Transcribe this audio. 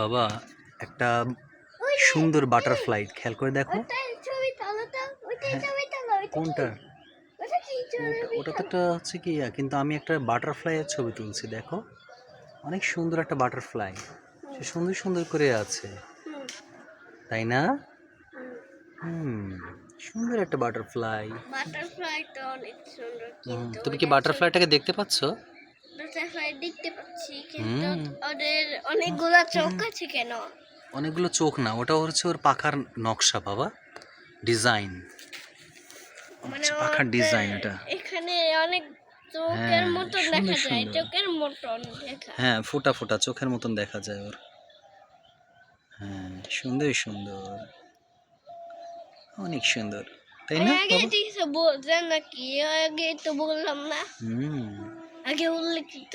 বাবা একটা সুন্দর বাটারফ্লাই খেয়াল করে দেখো। কোনটা? ওটা তো একটা হচ্ছে কি, কিন্তু আমি একটা বাটারফ্লাইয়ের ছবি তুলছি। দেখো অনেক সুন্দর একটা বাটারফ্লাই, সে সুন্দর সুন্দর করে আছে, তাই না? সুন্দর একটা বাটারফ্লাই। বাটারফ্লাইটা অনেক সুন্দর, কিন্তু তুমি কি বাটারফ্লাইটাকে দেখতে পাচ্ছ? বাটারফ্লাই দেখতে পাচ্ছি, কিন্তু ওদের অনেকগুলো চোখ আছে কেন? অনেকগুলো চোখ না, ওটা হচ্ছে ওর পাখার নকশা বাবা, ডিজাইন, মানে পাখার ডিজাইন এটা। এখানে অনেক চোখের মতন দেখা যায়, চোখের মতন দেখা, হ্যাঁ, ফোটা ফোটা চোখের মতন দেখা যায় ওর। হ্যাঁ, সুন্দর সুন্দর, অনেক সুন্দর, তাই না? আগে ঠিক আছে বলছেন নাকি? আগে তো বললাম না, আগে উল্লেখিত